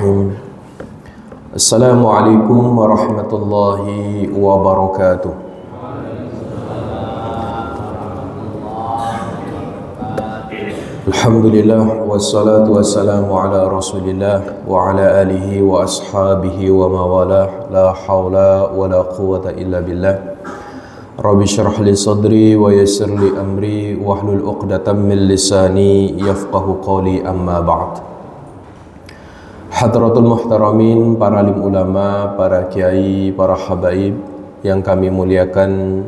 Bismillahirrahmanirrahim. Assalamualaikum warahmatullahi wabarakatuh. Alhamdulillah wassalatu wassalamu ala Rasulillah wa ala alihi wa ashabihi wa mawalah. La haula wa la quwwata illa billah. Rabbi syrah li sadri wa yassir li amri wahlul 'uqdatam min lisani yafqahu qawli, amma ba'd. Hadratul muhtaramin, para alim ulama, para kiai, para habaib yang kami muliakan,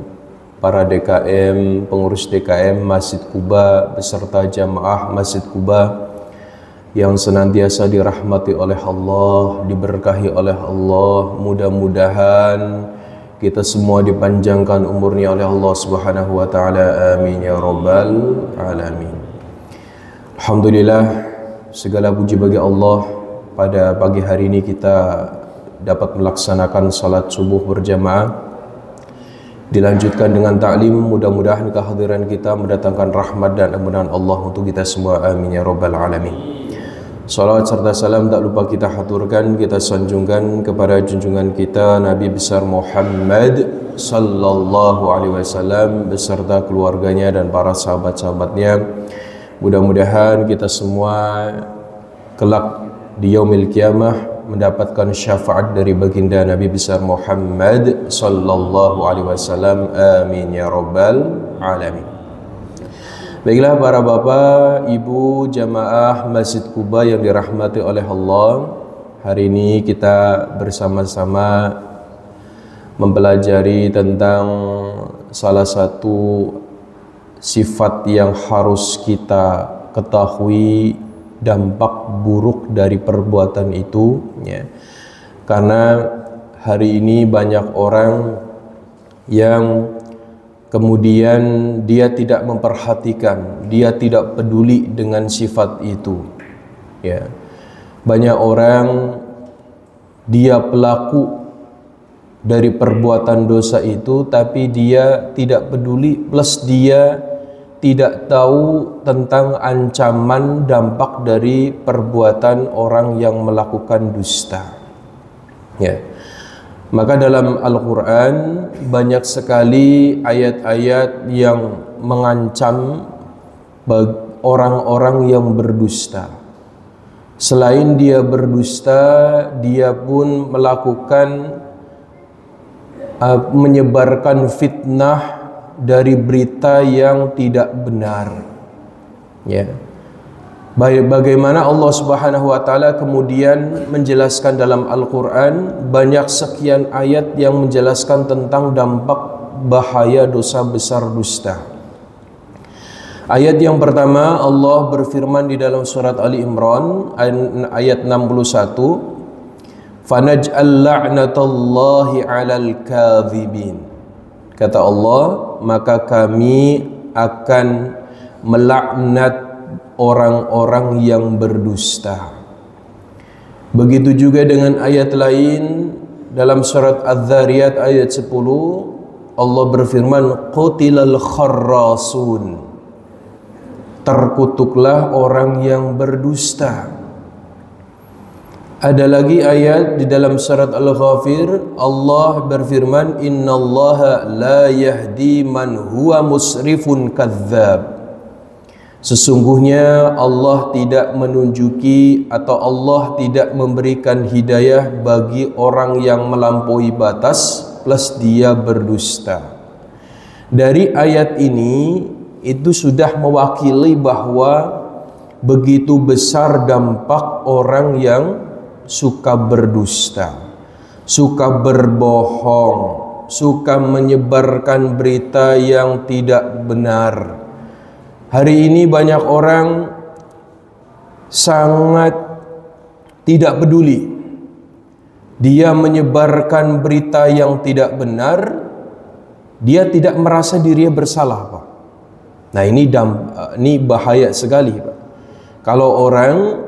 para DKM, pengurus DKM Masjid Quba beserta jamaah Masjid Quba yang senantiasa dirahmati oleh Allah, diberkahi oleh Allah. Mudah-mudahan kita semua dipanjangkan umurnya oleh Allah Subhanahu wa taala. Amin ya rabbal alamin. Alhamdulillah, segala puji bagi Allah. Pada pagi hari ini kita dapat melaksanakan salat subuh berjamaah, dilanjutkan dengan ta'lim. Mudah-mudahan kehadiran kita mendatangkan rahmat dan ampunan Allah untuk kita semua. Amin ya rabbal alamin. Salawat serta salam tak lupa kita haturkan, kita sanjungkan kepada junjungan kita Nabi besar Muhammad sallallahu alaihi wasallam beserta keluarganya dan para sahabat-sahabatnya. Mudah-mudahan kita semua kelak di yaumil qiyamah mendapatkan syafaat dari baginda Nabi besar Muhammad sallallahu alaihi wasallam. Amin ya rabbal alamin. Baiklah para bapak, ibu, jamaah Masjid Quba yang dirahmati oleh Allah, hari ini kita bersama-sama mempelajari tentang salah satu sifat yang harus kita ketahui, dampak buruk dari perbuatan itu, ya. Karena hari ini banyak orang yang kemudian dia tidak memperhatikan, dia tidak peduli dengan sifat itu, ya. Banyak orang dia pelaku dari perbuatan dosa itu, tapi dia tidak peduli, plus dia tidak tahu tentang ancaman dampak dari perbuatan orang yang melakukan dusta, ya. Maka dalam Al-Quran banyak sekali ayat-ayat yang mengancam orang-orang yang berdusta. Selain dia berdusta, dia pun melakukan menyebarkan fitnah dari berita yang tidak benar, ya. Bagaimana Allah Subhanahu wa taala kemudian menjelaskan dalam Al-Qur'an banyak sekian ayat yang menjelaskan tentang dampak bahaya dosa besar dusta. Ayat yang pertama, Allah berfirman di dalam surat Ali Imran ayat 61, "Fanaj'al la'natallahi 'alal kadhibin." Kata Allah, maka kami akan melaknat orang-orang yang berdusta. Begitu juga dengan ayat lain dalam surat Az-Zariyat ayat 10, Allah berfirman, "Qutilal kharrasun." Terkutuklah orang yang berdusta. Ada lagi ayat di dalam surat Al-Ghafir, Allah berfirman, "Innallaha la yahdi man huwa musrifun kadzdzab." Sesungguhnya Allah tidak menunjuki atau Allah tidak memberikan hidayah bagi orang yang melampaui batas plus dia berdusta. Dari ayat ini itu sudah mewakili bahwa begitu besar dampak orang yang suka berdusta, suka berbohong, suka menyebarkan berita yang tidak benar. Hari ini banyak orang sangat tidak peduli. Dia menyebarkan berita yang tidak benar, dia tidak merasa dirinya bersalah, Pak. Nah, ini bahaya sekali, Pak. Kalau orang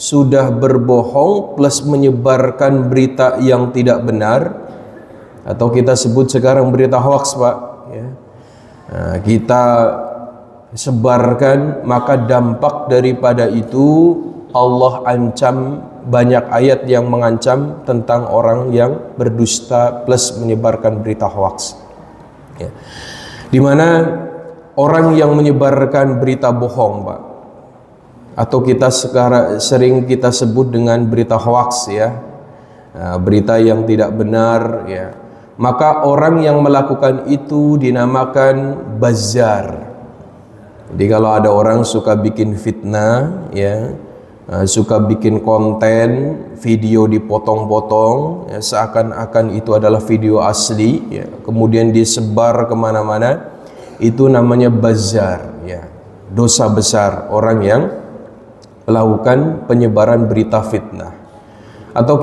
sudah berbohong plus menyebarkan berita yang tidak benar, atau kita sebut sekarang berita hoax, Pak, ya. Nah, kita sebarkan, maka dampak daripada itu Allah ancam banyak ayat yang mengancam tentang orang yang berdusta plus menyebarkan berita hoaks. Ya. Di mana orang yang menyebarkan berita bohong, Pak, atau kita sekarang sering kita sebut dengan berita hoaks, ya, berita yang tidak benar, ya, maka orang yang melakukan itu dinamakan bazar. Jadi kalau ada orang suka bikin fitnah, ya, suka bikin konten video dipotong-potong, ya, seakan-akan itu adalah video asli, ya, kemudian disebar kemana-mana, itu namanya bazar, ya, dosa besar orang yang melakukan penyebaran berita fitnah. Atau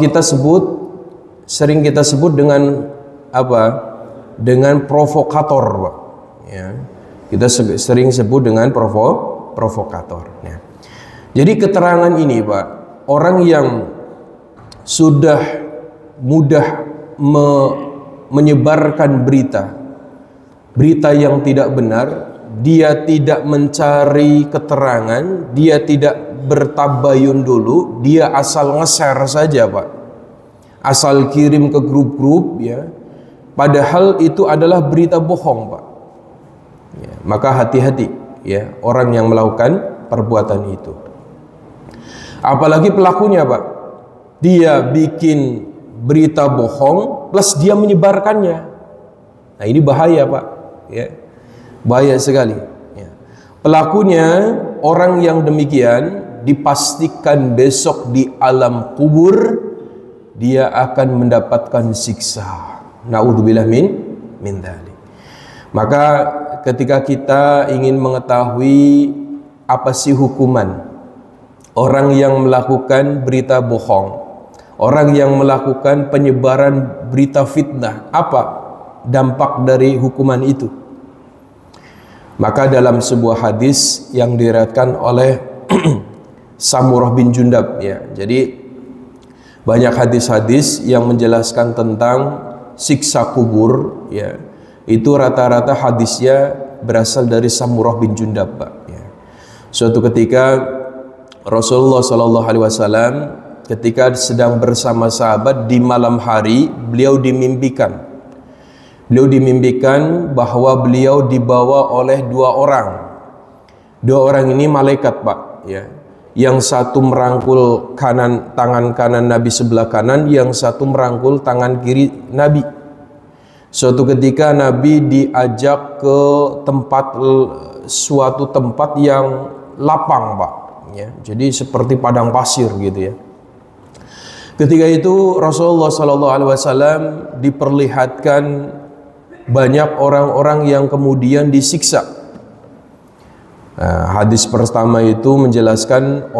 sering kita sebut dengan apa? Dengan provokator, Pak. Ya. Kita sering sebut dengan provokator. Ya. Jadi keterangan ini, Pak, orang yang sudah mudah menyebarkan berita yang tidak benar, dia tidak mencari keterangan, dia tidak bertabayun dulu, dia asal nge-share saja, Pak. Asal kirim ke grup-grup, ya. Padahal itu adalah berita bohong, Pak. Ya, maka hati-hati, ya, orang yang melakukan perbuatan itu. Apalagi pelakunya, Pak, dia bikin berita bohong plus dia menyebarkannya. Nah, ini bahaya, Pak, ya, bahaya sekali, ya. Pelakunya, orang yang demikian dipastikan besok di alam kubur dia akan mendapatkan siksa. Naudzubillah min dzalik. Maka ketika kita ingin mengetahui apa sih hukuman orang yang melakukan berita bohong, orang yang melakukan penyebaran berita fitnah, apa dampak dari hukuman itu? Maka dalam sebuah hadis yang diriwayatkan oleh Samurah bin Jundab, ya. Jadi banyak hadis-hadis yang menjelaskan tentang siksa kubur, ya. Itu rata-rata hadisnya berasal dari Samurah bin Jundab, Pak, ya. Suatu ketika Rasulullah SAW ketika sedang bersama sahabat di malam hari, beliau dimimpikan bahwa beliau dibawa oleh dua orang ini malaikat, Pak, ya. Yang satu merangkul tangan kanan Nabi sebelah kanan, yang satu merangkul tangan kiri Nabi. Suatu ketika Nabi diajak ke suatu tempat yang lapang, Pak, ya. Jadi seperti padang pasir gitu, ya. Ketika itu Rasulullah SAW diperlihatkan banyak orang-orang yang kemudian disiksa. Nah, hadis pertama itu menjelaskan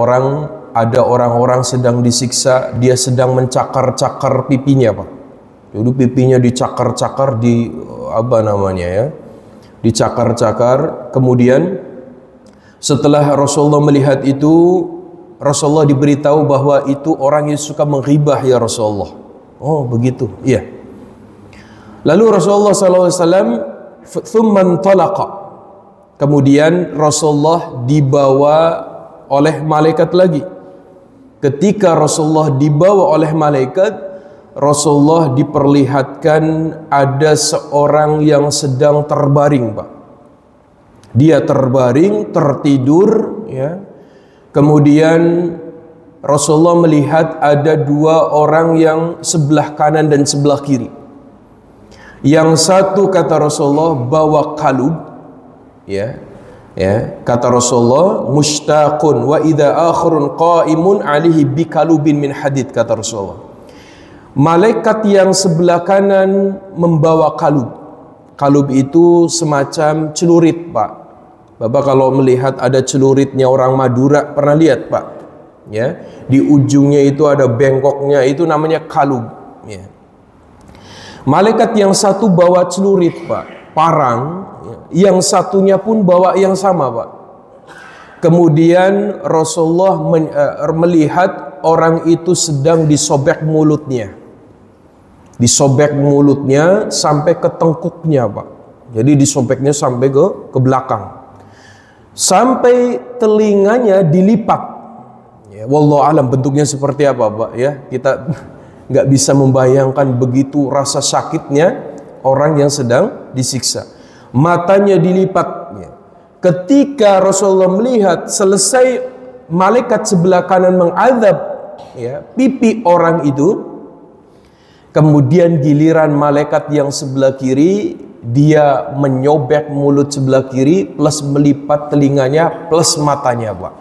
ada orang-orang sedang disiksa, dia sedang mencakar-cakar pipinya, Pak. Jadi pipinya dicakar-cakar dicakar-cakar. Kemudian setelah Rasulullah melihat itu, Rasulullah diberitahu bahwa itu orang yang suka menghibah, ya Rasulullah. Oh, begitu, iya. Lalu Rasulullah SAW thumman talaqa. Kemudian Rasulullah dibawa oleh malaikat lagi. Ketika Rasulullah dibawa oleh malaikat, Rasulullah diperlihatkan ada seorang yang sedang terbaring, Pak. Dia terbaring, tertidur, ya. Kemudian Rasulullah melihat ada dua orang yang sebelah kanan dan sebelah kiri. Yang satu, kata Rasulullah, bawa kalub, ya. Kata Rasulullah, mushtaqun wa idza akhirun qaimun alihi bikalubin min hadid, kata Rasulullah. Malaikat yang sebelah kanan membawa kalub. Kalub itu semacam celurit, Pak. Bapak kalau melihat ada celuritnya orang Madura, pernah lihat, Pak? Ya, di ujungnya itu ada bengkoknya, itu namanya kalub, ya. Malaikat yang satu bawa celurit, Pak, parang, ya. Yang satunya pun bawa yang sama, Pak. Kemudian Rasulullah melihat orang itu sedang disobek mulutnya. Disobek mulutnya sampai ke tengkuknya, Pak. Jadi disobeknya sampai ke belakang. Sampai telinganya dilipat. Ya, Wallahu alam bentuknya seperti apa, Pak, ya. Kita nggak bisa membayangkan begitu rasa sakitnya orang yang sedang disiksa. Matanya dilipat. Ketika Rasulullah melihat selesai malaikat sebelah kanan mengadab, ya, pipi orang itu, kemudian giliran malaikat yang sebelah kiri, dia menyobek mulut sebelah kiri plus melipat telinganya plus matanya, Pak.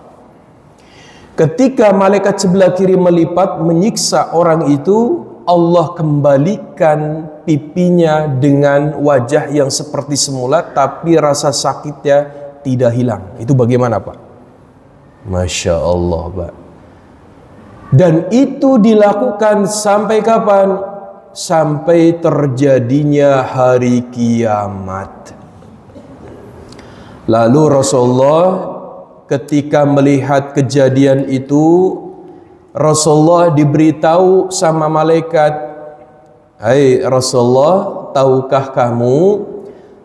Ketika malaikat sebelah kiri melipat menyiksa orang itu, Allah kembalikan pipinya dengan wajah yang seperti semula, tapi rasa sakitnya tidak hilang. Itu bagaimana, Pak? Masya Allah, Pak. Dan itu dilakukan sampai kapan? Sampai terjadinya hari kiamat. Lalu Rasulullah ketika melihat kejadian itu, Rasulullah diberitahu sama malaikat, "Hai Rasulullah, tahukah kamu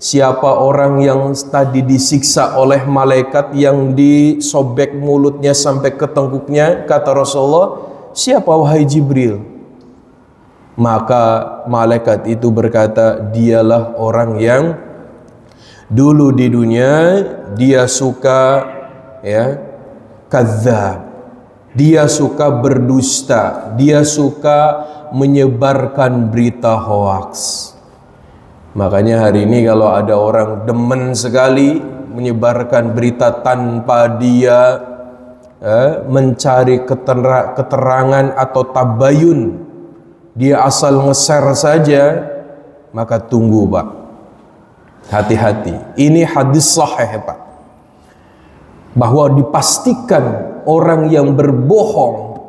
siapa orang yang tadi disiksa oleh malaikat yang disobek mulutnya sampai ke tengkuknya?" Kata Rasulullah, "Siapa wahai Jibril?" Maka malaikat itu berkata, "Dialah orang yang dulu di dunia dia suka, ya, kadzab. Dia suka berdusta, dia suka menyebarkan berita hoaks." Makanya hari ini kalau ada orang demen sekali menyebarkan berita tanpa dia mencari keterangan atau tabayun, dia asal nge-share saja, maka tunggu, Pak. Hati-hati. Ini hadis sahih, Pak. Bahwa dipastikan orang yang berbohong,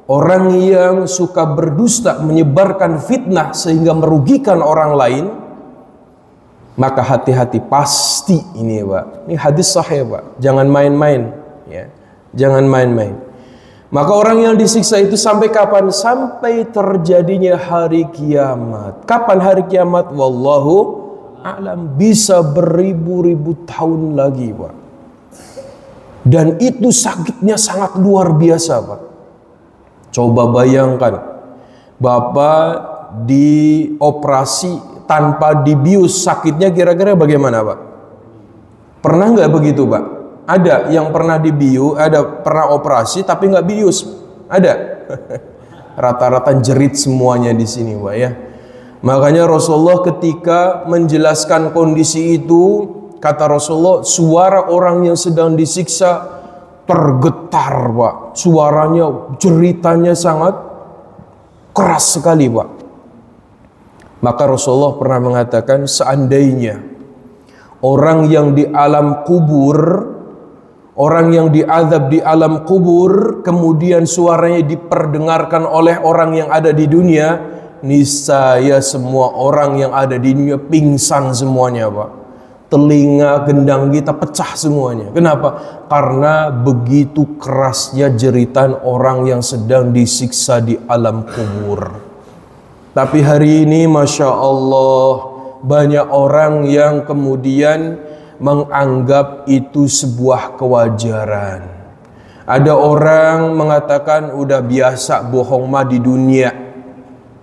orang yang suka berdusta, menyebarkan fitnah sehingga merugikan orang lain, maka hati-hati, pasti ini, Pak. Ini hadis sahih, Pak. Jangan main-main, ya. Jangan main-main. Maka orang yang disiksa itu sampai kapan? Sampai terjadinya hari kiamat. Kapan hari kiamat? Wallahu a'lam. Bisa beribu-ribu tahun lagi, Pak. Dan itu sakitnya sangat luar biasa, Pak. Coba bayangkan, Bapak dioperasi tanpa dibius, sakitnya kira-kira bagaimana, Pak? Pernah nggak begitu, Pak? Ada yang pernah dibius, ada pernah operasi tapi nggak bius, ada. Rata-rata jerit semuanya di sini, Pak, ya. Makanya Rasulullah ketika menjelaskan kondisi itu, kata Rasulullah, suara orang yang sedang disiksa tergetar, Pak. Suaranya, jeritannya sangat keras sekali, Pak. Maka Rasulullah pernah mengatakan, seandainya orang yang di alam kubur, orang yang diazab di alam kubur, kemudian suaranya diperdengarkan oleh orang yang ada di dunia, niscaya semua orang yang ada di dunia pingsan semuanya, Pak. Telinga gendang kita pecah semuanya. Kenapa? Karena begitu kerasnya jeritan orang yang sedang disiksa di alam kubur. Tapi hari ini Masya Allah, banyak orang yang kemudian menganggap itu sebuah kewajaran. Ada orang mengatakan udah biasa bohong mah di dunia,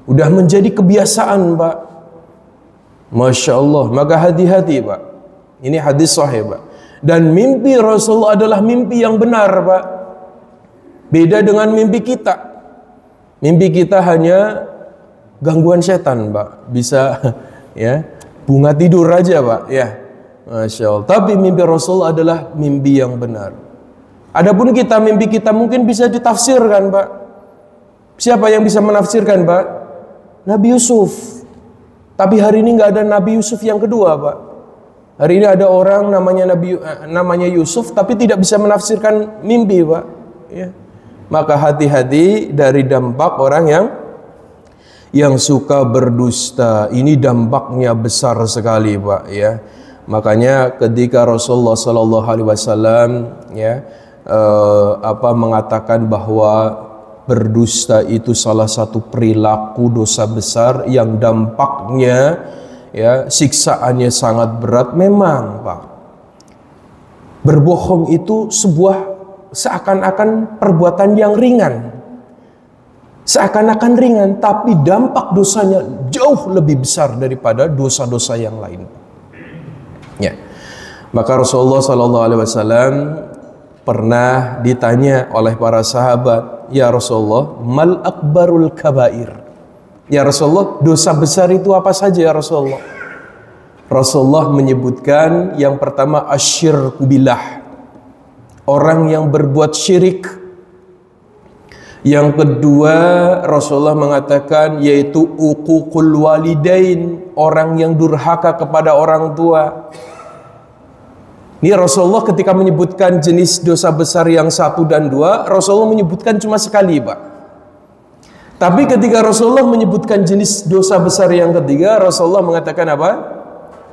udah menjadi kebiasaan, Pak. Masya Allah. Maka hati-hati, Pak. Ini hadis sahih, Pak. Dan mimpi Rasulullah adalah mimpi yang benar, Pak. Beda dengan mimpi kita. Mimpi kita hanya gangguan setan, Pak. Bisa ya bunga tidur aja, Pak, ya. Masya Allah. Tapi mimpi Rasul adalah mimpi yang benar. Adapun kita, mimpi kita mungkin bisa ditafsirkan, Pak. Siapa yang bisa menafsirkan, Pak? Nabi Yusuf. Tapi hari ini nggak ada Nabi Yusuf yang kedua, Pak. Hari ini ada orang namanya Yusuf, tapi tidak bisa menafsirkan mimpi, Pak. Ya. Maka hati-hati dari dampak orang yang suka berdusta. Ini dampaknya besar sekali, Pak, ya. Makanya ketika Rasulullah Sallallahu Alaihi Wasallam mengatakan bahwa berdusta itu salah satu perilaku dosa besar yang dampaknya siksaannya sangat berat. Memang, Pak, berbohong itu sebuah seakan-akan perbuatan yang ringan. Seakan-akan ringan, tapi dampak dosanya jauh lebih besar daripada dosa-dosa yang lain. Ya. Maka Rasulullah SAW pernah ditanya oleh para sahabat, "Ya Rasulullah, mal akbarul kabair?" Ya Rasulullah, dosa besar itu apa saja ya Rasulullah? Rasulullah menyebutkan yang pertama asyirku billah, orang yang berbuat syirik. Yang kedua Rasulullah mengatakan yaitu uququl walidain, orang yang durhaka kepada orang tua. Ini Rasulullah ketika menyebutkan jenis dosa besar yang 1 dan 2, Rasulullah menyebutkan cuma sekali, Pak. Tapi ketika Rasulullah menyebutkan jenis dosa besar yang ketiga, Rasulullah mengatakan apa?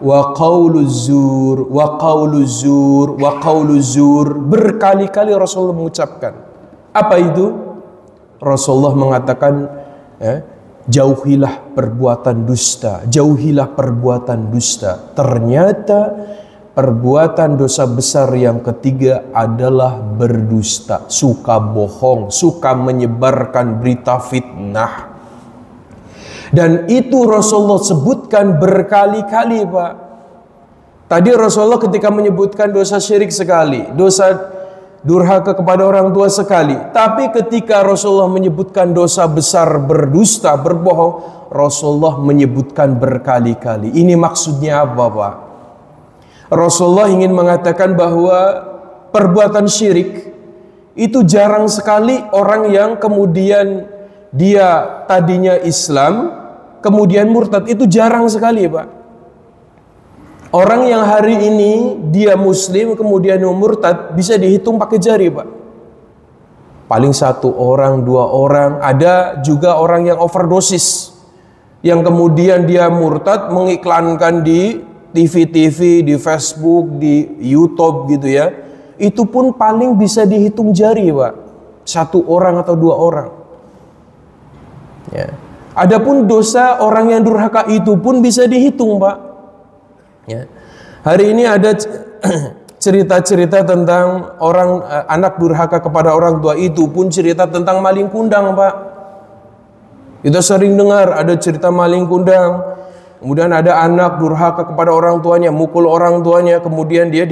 Wa qauluz zur, wa qauluz zur, wa qauluz zur. Berkali-kali Rasulullah mengucapkan. Apa itu? Rasulullah mengatakan, jauhilah perbuatan dusta, jauhilah perbuatan dusta. Ternyata perbuatan dosa besar yang ketiga adalah berdusta, suka bohong, suka menyebarkan berita fitnah. Dan itu Rasulullah sebutkan berkali-kali, Pak. Tadi Rasulullah ketika menyebutkan dosa syirik sekali, dosa durhaka kepada orang tua sekali. Tapi ketika Rasulullah menyebutkan dosa besar berdusta, berbohong, Rasulullah menyebutkan berkali-kali. Ini maksudnya apa, Pak? Rasulullah ingin mengatakan bahwa perbuatan syirik itu jarang sekali orang yang kemudian dia tadinya Islam, kemudian murtad, itu jarang sekali, Pak. Orang yang hari ini dia Muslim kemudian murtad bisa dihitung pakai jari, Pak. Paling 1 orang, 2 orang. Ada juga orang yang overdosis, yang kemudian dia murtad mengiklankan di TV-TV, di Facebook, di YouTube gitu ya. Itu pun paling bisa dihitung jari, Pak. 1 orang atau 2 orang. Ya. Adapun dosa orang yang durhaka itu pun bisa dihitung, Pak. Ya. Hari ini ada cerita-cerita tentang orang anak durhaka kepada orang tua, itu pun cerita tentang maling kundang, Pak. Kita sering dengar ada cerita maling kundang. Kemudian ada anak durhaka kepada orang tuanya, mukul orang tuanya, kemudian dia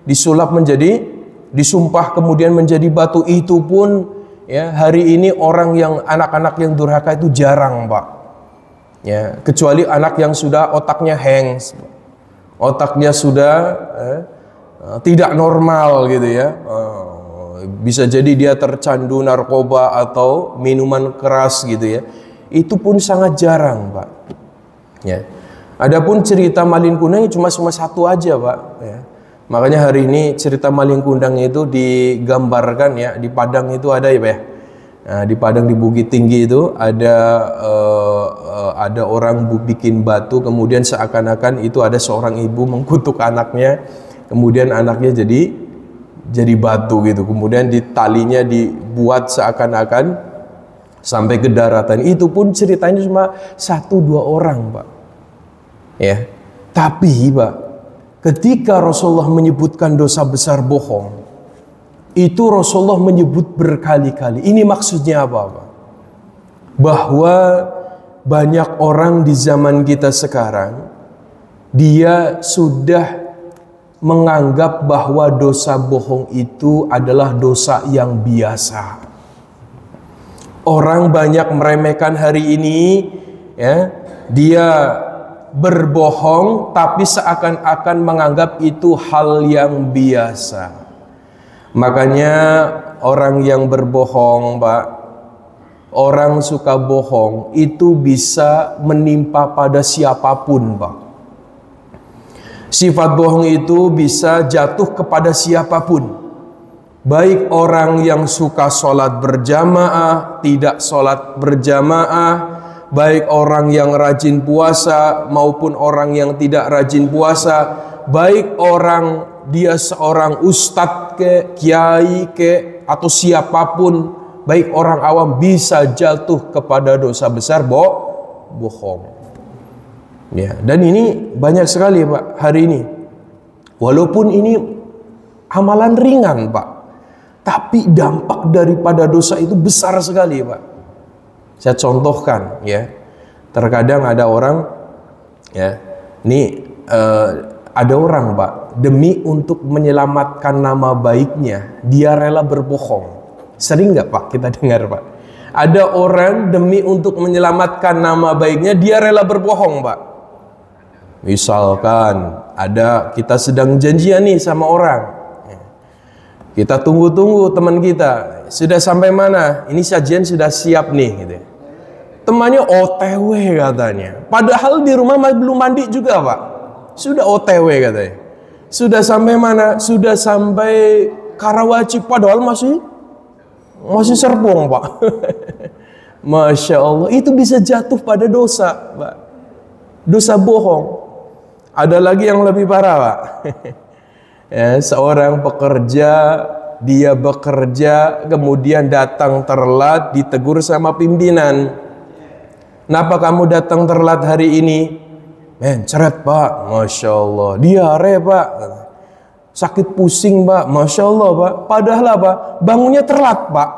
disulap menjadi, disumpah kemudian menjadi batu. Itu pun ya hari ini orang yang anak-anak yang durhaka itu jarang, Pak. Ya, kecuali anak yang sudah otaknya hangs, otaknya sudah tidak normal gitu ya. Bisa jadi dia tercandu narkoba atau minuman keras gitu ya. Itu pun sangat jarang, Pak. Ya. Adapun cerita maling kundang cuma 1 aja, Pak. Ya. Makanya hari ini cerita maling kundang itu digambarkan ya di Padang itu ada ya, Pak. Ya? Nah, di Padang di Bukit Tinggi itu ada orang bikin batu, kemudian seakan-akan itu ada seorang ibu mengkutuk anaknya, kemudian anaknya jadi batu gitu, kemudian talinya dibuat seakan-akan sampai ke daratan. Itu pun ceritanya cuma 1-2 orang, Pak. Ya, tapi Pak, ketika Rasulullah menyebutkan dosa besar bohong, itu Rasulullah menyebut berkali-kali. Ini maksudnya apa, Pak? Bahwa banyak orang di zaman kita sekarang, dia sudah menganggap bahwa dosa bohong itu adalah dosa yang biasa. Orang banyak meremehkan hari ini, ya, dia berbohong tapi seakan-akan menganggap itu hal yang biasa. Makanya orang yang berbohong, Pak, orang suka bohong itu bisa menimpa pada siapapun, Pak. Sifat bohong itu bisa jatuh kepada siapapun. Baik orang yang suka sholat berjamaah, tidak sholat berjamaah, baik orang yang rajin puasa maupun orang yang tidak rajin puasa, baik orang dia seorang ustadz ke, kiai ke, atau siapapun, baik orang awam, bisa jatuh kepada dosa besar bohong. Ya, dan ini banyak sekali, Pak, hari ini. Walaupun ini amalan ringan, Pak. tapi dampak daripada dosa itu besar sekali, Pak. Saya contohkan ya. Terkadang ada orang ya, ini ada orang, Pak, demi untuk menyelamatkan nama baiknya, dia rela berbohong. Sering nggak, Pak, kita dengar, Pak? Ada orang demi untuk menyelamatkan nama baiknya, dia rela berbohong, Pak. Misalkan kita sedang janjian nih sama orang, kita tunggu-tunggu teman kita, sudah sampai mana? Ini sajian sudah siap nih, gitu. Temannya OTW katanya, padahal di rumah belum mandi juga, Pak. Sudah OTW katanya. Sudah sampai mana? Sudah sampai Karawaci, padahal masih Serpong, Pak. Masya Allah, itu bisa jatuh pada dosa, Pak. Dosa bohong. Ada lagi yang lebih parah, Pak. Ya, seorang pekerja, dia bekerja, kemudian datang telat, ditegur sama pimpinan. Kenapa kamu datang telat hari ini? Mencret, Pak. Masya Allah. Diare, Pak. Sakit pusing, Pak. Masya Allah, Pak. Padahal apa? Bangunnya telat, Pak.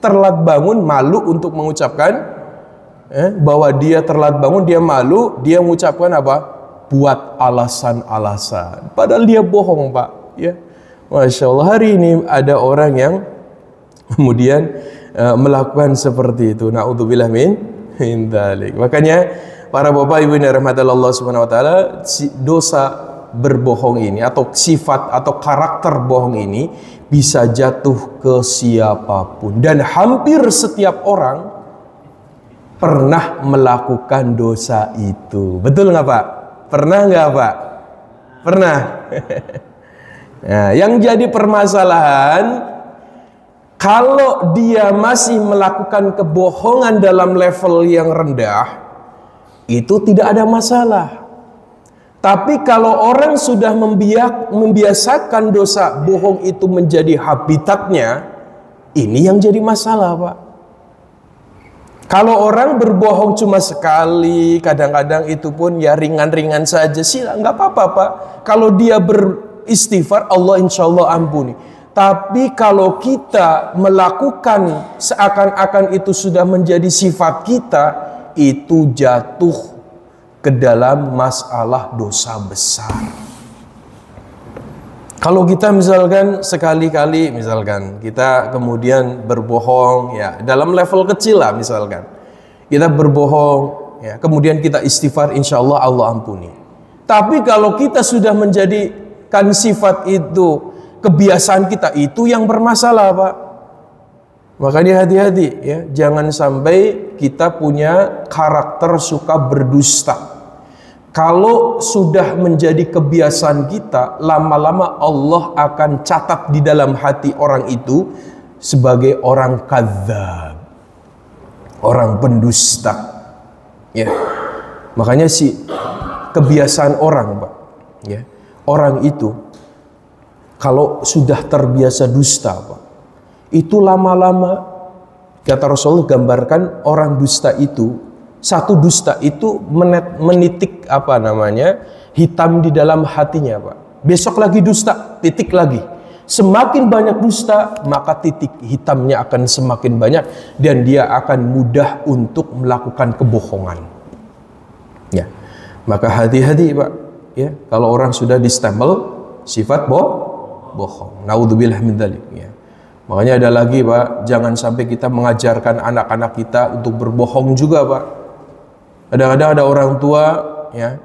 Telat bangun, malu untuk mengucapkan bahwa dia telat bangun, dia malu, dia mengucapkan apa? Buat alasan-alasan. Padahal dia bohong, Pak. Ya. Masya Allah. Hari ini ada orang yang kemudian melakukan seperti itu. Na'udzubillah min dzalik. Makanya para bapak ibu yang dirahmati Allah Subhanahu wa taala, dosa berbohong ini atau sifat atau karakter bohong ini bisa jatuh ke siapapun, dan hampir setiap orang pernah melakukan dosa itu. Betul nggak, Pak? Pernah nggak, Pak? Pernah. Nah, yang jadi permasalahan, kalau dia masih melakukan kebohongan dalam level yang rendah, itu tidak ada masalah. Tapi kalau orang sudah membiasakan dosa bohong itu menjadi habitatnya, ini yang jadi masalah, Pak. Kalau orang berbohong cuma sekali, kadang-kadang itu pun ya ringan-ringan saja, sih nggak apa-apa, Pak. Kalau dia beristighfar, Allah insya Allah ampuni. Tapi kalau kita melakukan seakan-akan itu sudah menjadi sifat kita, itu jatuh ke dalam masalah dosa besar. Kalau kita misalkan sekali-kali, misalkan kita kemudian berbohong, ya dalam level kecil lah, misalkan kita berbohong, ya kemudian kita istighfar, insya Allah Allah ampuni. Tapi kalau kita sudah menjadikan sifat itu kebiasaan kita, itu yang bermasalah, Pak. Makanya hati-hati ya, jangan sampai kita punya karakter suka berdusta. Kalau sudah menjadi kebiasaan kita, lama-lama Allah akan catat di dalam hati orang itu sebagai orang kadzdzab, orang pendusta. Ya. Makanya kebiasaan orang, Pak, ya. Orang itu kalau sudah terbiasa dusta, Pak, itu lama-lama, kata Rasulullah, gambarkan orang dusta itu, satu dusta itu menitik hitam di dalam hatinya, Pak. Besok lagi dusta, titik lagi. Semakin banyak dusta, maka titik hitamnya akan semakin banyak, dan dia akan mudah untuk melakukan kebohongan. Ya, maka hati-hati, Pak. Ya, kalau orang sudah distempel sifat bohong. Naudzubillah min dzalik. Ya. Makanya ada lagi, Pak, jangan sampai kita mengajarkan anak-anak kita untuk berbohong juga, Pak. Kadang-kadang ada orang tua ya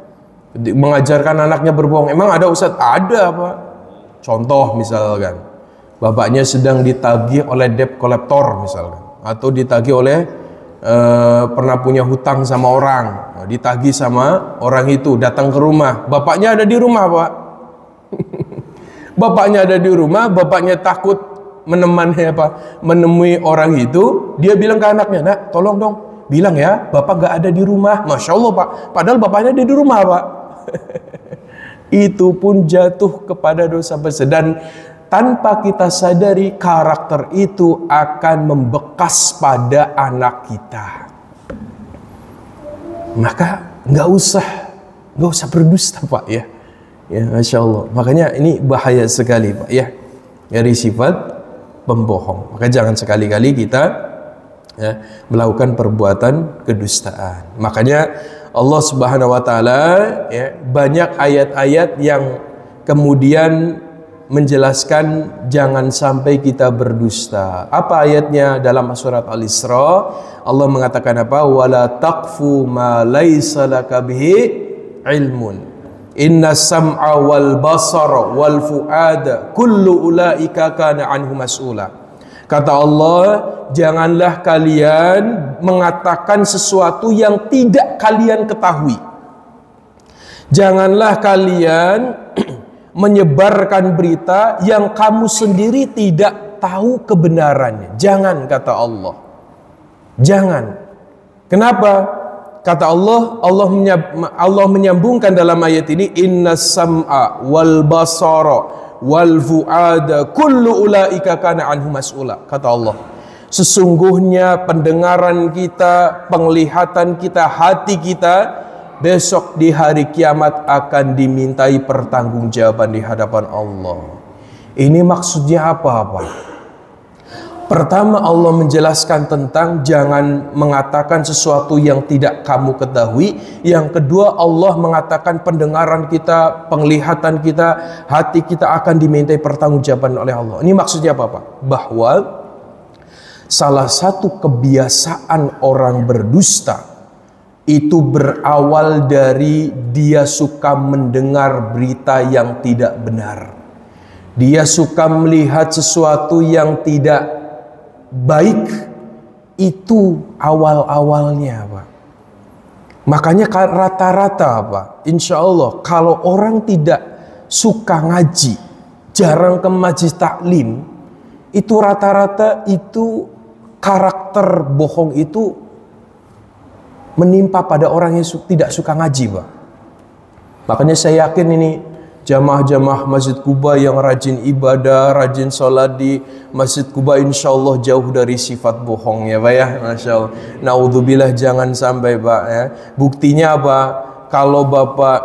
mengajarkan anaknya berbohong. Emang ada, Ustaz? Ada, Pak. Contoh misalkan, bapaknya sedang ditagih oleh debt collector misalkan, atau ditagih oleh pernah punya hutang sama orang, ditagih sama orang itu, datang ke rumah, bapaknya ada di rumah, Pak. Bapaknya ada di rumah, bapaknya takut menemui orang itu, dia bilang ke anaknya, "Nak, tolong dong, bilang ya, bapak gak ada di rumah." Masya Allah, Pak, padahal bapaknya ada di rumah, Pak. Itu pun jatuh kepada dosa besar, dan tanpa kita sadari karakter itu akan membekas pada anak kita. Maka nggak usah berdusta, Pak, ya. Ya, Masya Allah. Makanya ini bahaya sekali, Pak, ya, dari sifat pembohong. Maka jangan sekali-kali kita melakukan perbuatan kedustaan. Makanya Allah Subhanahu wa taala banyak ayat-ayat yang kemudian menjelaskan jangan sampai kita berdusta. Apa ayatnya dalam surat Al-Isra? Allah mengatakan apa? Wala taqfu ma laisa laka bihi ilmun. Inna sam'a wal basara wal fuada kullu ulaika kana anhu mas'ula. Kata Allah, janganlah kalian mengatakan sesuatu yang tidak kalian ketahui. Janganlah kalian menyebarkan berita yang kamu sendiri tidak tahu kebenarannya. Jangan, kata Allah. Jangan. Kenapa? Kata Allah, Allah menyambungkan dalam ayat ini, inna sam'a wal basara wal fuada kullu ulaika kana anhu mas'ula. Kata Allah, sesungguhnya pendengaran kita, penglihatan kita, hati kita besok di hari kiamat akan dimintai pertanggungjawaban di hadapan Allah. Ini maksudnya apa? Pertama, Allah menjelaskan tentang jangan mengatakan sesuatu yang tidak kamu ketahui. Yang kedua, Allah mengatakan pendengaran kita, penglihatan kita, hati kita akan dimintai pertanggungjawaban oleh Allah. Ini maksudnya apa? Bahwa salah satu kebiasaan orang berdusta itu berawal dari dia suka mendengar berita yang tidak benar. Dia suka melihat sesuatu yang tidak baik. Itu awal-awalnya, Pak. Makanya rata-rata, Pak, insya Allah kalau orang tidak suka ngaji, jarang ke majelis taklim, itu rata-rata itu karakter bohong itu menimpa pada orang yang tidak suka ngaji, Pak. Makanya saya yakin ini jamaah-jamaah Masjid Quba yang rajin ibadah, rajin sholat di Masjid Quba, insya Allah jauh dari sifat bohong ya Pak ya. Masya Allah. Naudzubillah, jangan sampai Pak ya. Buktinya apa? Kalau Bapak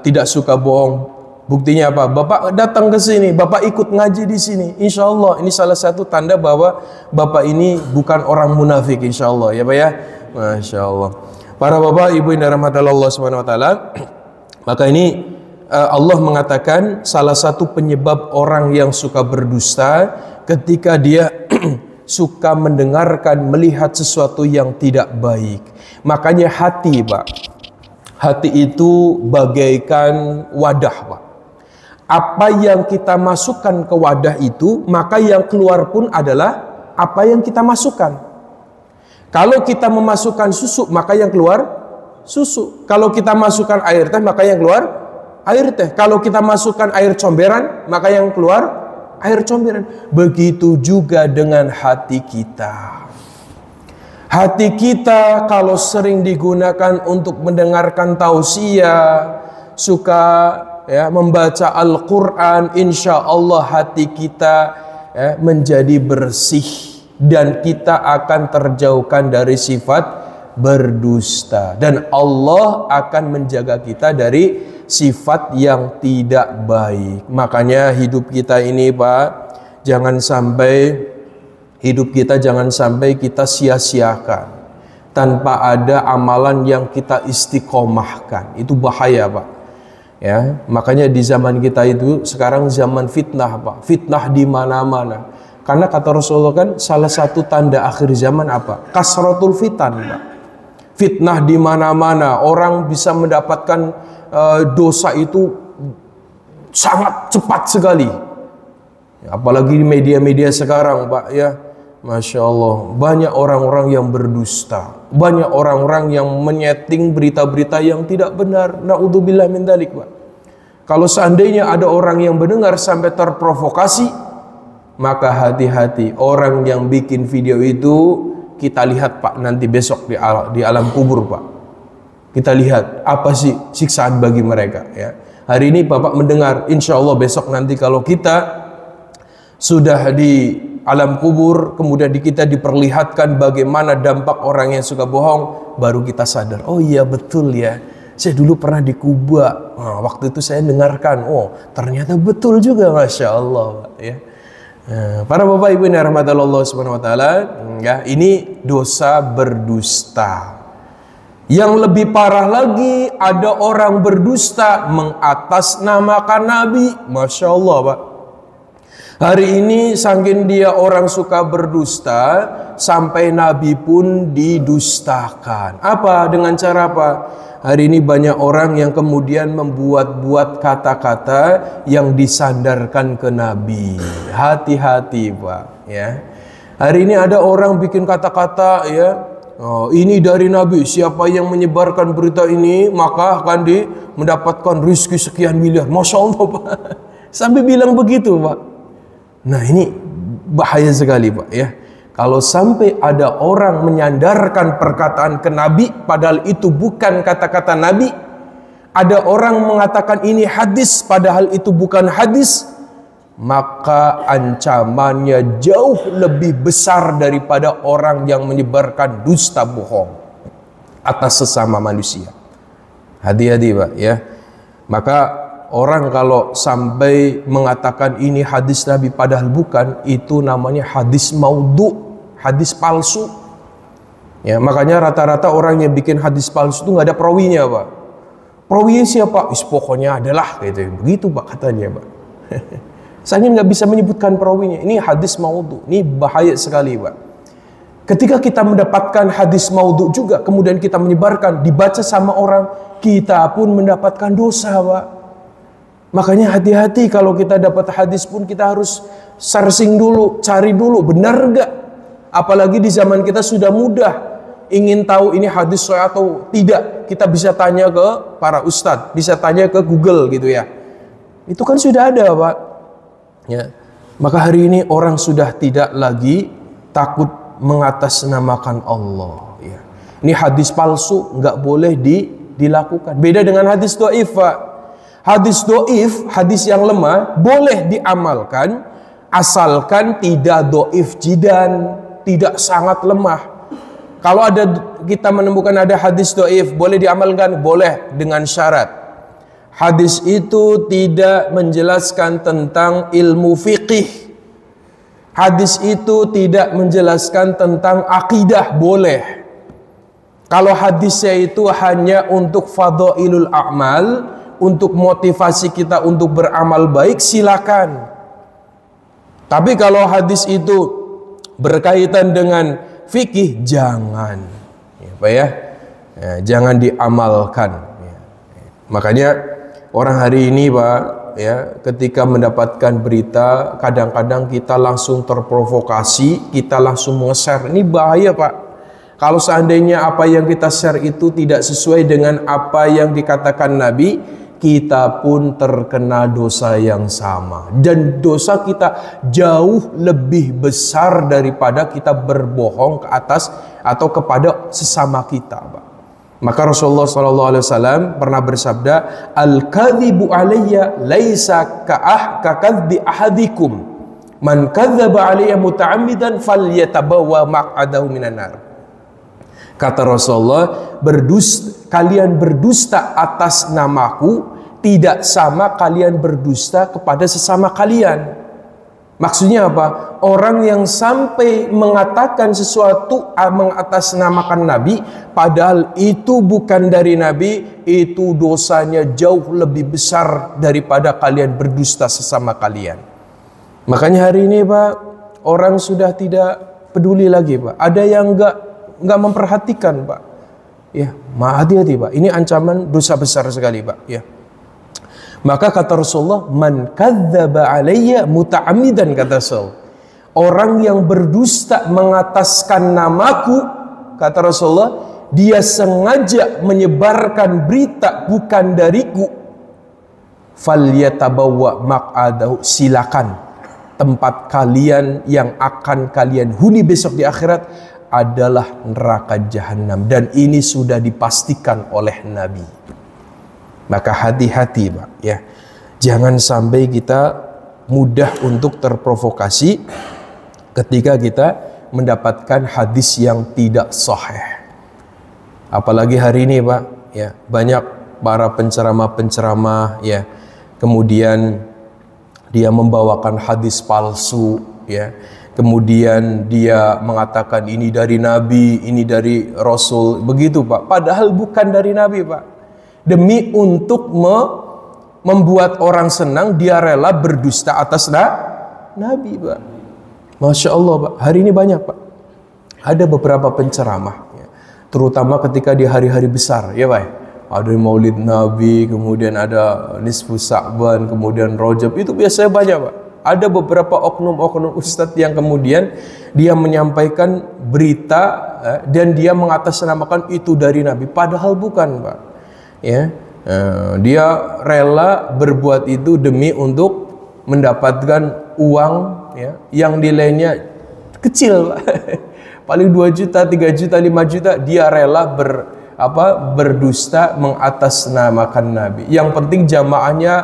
tidak suka bohong, buktinya apa? Bapak datang ke sini, Bapak ikut ngaji di sini, insya Allah ini salah satu tanda bahwa Bapak ini bukan orang munafik, insya Allah ya Pak ya. Masya Allah. Para Bapak Ibu yang dirahmati Allah Subhanahu wa taala, maka ini Allah mengatakan salah satu penyebab orang yang suka berdusta ketika dia suka mendengarkan, melihat sesuatu yang tidak baik. Makanya hati, Pak, hati itu bagaikan wadah, Pak. Apa yang kita masukkan ke wadah itu, maka yang keluar pun adalah apa yang kita masukkan. Kalau kita memasukkan susu, maka yang keluar susu. Kalau kita masukkan air teh, maka yang keluar air teh. Kalau kita masukkan air comberan, maka yang keluar air comberan. Begitu juga dengan hati kita. Hati kita kalau sering digunakan untuk mendengarkan tausiah, suka ya membaca Al-Quran, insya Allah hati kita menjadi bersih dan kita akan terjauhkan dari sifat berdusta, dan Allah akan menjaga kita dari sifat yang tidak baik. Makanya hidup kita ini, Pak, jangan sampai kita sia-siakan tanpa ada amalan yang kita istiqomahkan. Itu bahaya, Pak. Ya, makanya di zaman kita itu sekarang zaman fitnah, Pak. Fitnah di mana-mana. Karena kata Rasulullah kan salah satu tanda akhir zaman apa? Kasratul fitan, Pak. Fitnah di mana-mana, orang bisa mendapatkan dosa itu sangat cepat sekali. Apalagi di media-media sekarang, Pak, ya. Masya Allah, banyak orang-orang yang berdusta, banyak orang-orang yang menyeting berita-berita yang tidak benar. Naudzubillah min dzalik, Pak. Kalau seandainya ada orang yang mendengar sampai terprovokasi, maka hati-hati, orang yang bikin video itu kita lihat, Pak, nanti besok di alam kubur, Pak. Kita lihat apa sih siksaan bagi mereka, ya. Hari ini Bapak mendengar, insya Allah besok nanti kalau kita sudah di alam kubur, kemudian kita diperlihatkan bagaimana dampak orang yang suka bohong, baru kita sadar, oh iya betul ya, saya dulu pernah di Kuba. Nah, waktu itu saya dengarkan, oh ternyata betul juga, Masya Allah, Pak, ya. Para bapak ibu yang dirahmati Allah Subhanahu wa taala, ya, ini dosa berdusta. Yang lebih parah lagi, ada orang berdusta mengatasnamakan Nabi. Masya Allah, Pak. Hari ini saking dia orang suka berdusta, sampai Nabi pun didustakan. Apa? Dengan cara apa? Hari ini banyak orang yang kemudian membuat-buat kata-kata yang disandarkan ke Nabi. Hati-hati, Pak. Ya. Hari ini ada orang bikin kata-kata, ya, oh, ini dari Nabi, siapa yang menyebarkan berita ini maka akan mendapatkan rezeki sekian miliar. Masya Allah, Pak. Sampai bilang begitu, Pak. Nah, ini bahaya sekali, Pak, ya. Kalau sampai ada orang menyandarkan perkataan ke Nabi padahal itu bukan kata-kata Nabi, ada orang mengatakan ini hadis padahal itu bukan hadis, maka ancamannya jauh lebih besar daripada orang yang menyebarkan dusta bohong atas sesama manusia. Hati-hati, Pak, ya. Maka orang kalau sampai mengatakan ini hadis Nabi padahal bukan, itu namanya hadis maudhu, hadis palsu. Ya, makanya rata-rata orang yang bikin hadis palsu itu nggak ada perawinya, Pak. Perawinya siapa? Pokoknya adalah gitu. Begitu, Pak, katanya, Pak. Saya nggak bisa menyebutkan perawinya. Ini hadis maudhu. Ini bahaya sekali, Pak. Ketika kita mendapatkan hadis maudhu juga, kemudian kita menyebarkan, dibaca sama orang, kita pun mendapatkan dosa, Pak. Makanya hati-hati kalau kita dapat hadis pun kita harus searching dulu, cari dulu, benar nggak? Apalagi di zaman kita sudah mudah. Ingin tahu ini hadis sahih atau tidak, kita bisa tanya ke para ustadz, bisa tanya ke Google gitu ya. Itu kan sudah ada, Pak. Ya, maka hari ini orang sudah tidak lagi takut mengatasnamakan Allah. Ya. Ini hadis palsu nggak boleh dilakukan. Beda dengan hadis doif, Pak. Hadis doif, hadis yang lemah, boleh diamalkan asalkan tidak doif jidan, tidak sangat lemah. Kalau ada kita menemukan ada hadis doif, boleh diamalkan, boleh dengan syarat. Hadis itu tidak menjelaskan tentang ilmu fiqih. Hadis itu tidak menjelaskan tentang akidah, boleh. Kalau hadisnya itu hanya untuk fadhailul a'mal, untuk motivasi kita untuk beramal baik, silakan. Tapi kalau hadis itu berkaitan dengan fikih, jangan. Ya, Pak, ya? Ya, jangan diamalkan. Ya. Makanya orang hari ini, Pak, ya, ketika mendapatkan berita, kadang-kadang kita langsung terprovokasi, kita langsung nge-share. Ini bahaya, Pak. Kalau seandainya apa yang kita share itu tidak sesuai dengan apa yang dikatakan Nabi, kita pun terkena dosa yang sama. Dan dosa kita jauh lebih besar daripada kita berbohong ke atas atau kepada sesama kita, Pak. Maka Rasulullah SAW pernah bersabda, al-kadhibu alayya laisa ka'akadhi ahadikum, man kadzaba alayya muta'ammidan falyatabawwa maq'adahu minan nar. Kata Rasulullah, kalian berdusta atas namaku tidak sama kalian berdusta kepada sesama kalian. Maksudnya apa? Orang yang sampai mengatakan sesuatu mengatasnamakan Nabi padahal itu bukan dari Nabi, itu dosanya jauh lebih besar daripada kalian berdusta sesama kalian. Makanya hari ini, Pak, orang sudah tidak peduli lagi, Pak. Ada yang nggak memperhatikan, Pak. Ya, hati-hati, Pak. Ini ancaman dosa besar sekali, Pak. Ya. Maka kata Rasulullah, man kadzdzaba alayya muta'ammidan, kata Rasul. Orang yang berdusta mengataskan namaku, kata Rasulullah, dia sengaja menyebarkan berita bukan dariku. Falyatabawwa maq'adahu, silakan tempat kalian yang akan kalian huni besok di akhirat adalah neraka jahanam, dan ini sudah dipastikan oleh Nabi. Maka hati-hati, Pak, ya. Jangan sampai kita mudah untuk terprovokasi ketika kita mendapatkan hadis yang tidak sahih. Apalagi hari ini, Pak, ya, banyak para penceramah-penceramah, ya, kemudian dia membawakan hadis palsu, ya. Kemudian dia mengatakan ini dari Nabi, ini dari Rasul, begitu Pak. Padahal bukan dari Nabi Pak. Demi untuk membuat orang senang, dia rela berdusta atas Nabi Pak. Masya Allah Pak, hari ini banyak Pak. Ada beberapa penceramah, ya, terutama ketika di hari-hari besar, ya Pak. Ada Maulid Nabi, kemudian ada Nisfu Sa'ban, kemudian Rajab, itu biasanya banyak Pak. Ada beberapa oknum-oknum ustadz yang kemudian dia menyampaikan berita dan dia mengatasnamakan itu dari Nabi, padahal bukan Pak. Ya, dia rela berbuat itu demi untuk mendapatkan uang, ya, yang nilainya kecil Pak. Paling 2 juta, 3 juta, 5 juta, dia rela berdusta mengatasnamakan Nabi. Yang penting jamaahnya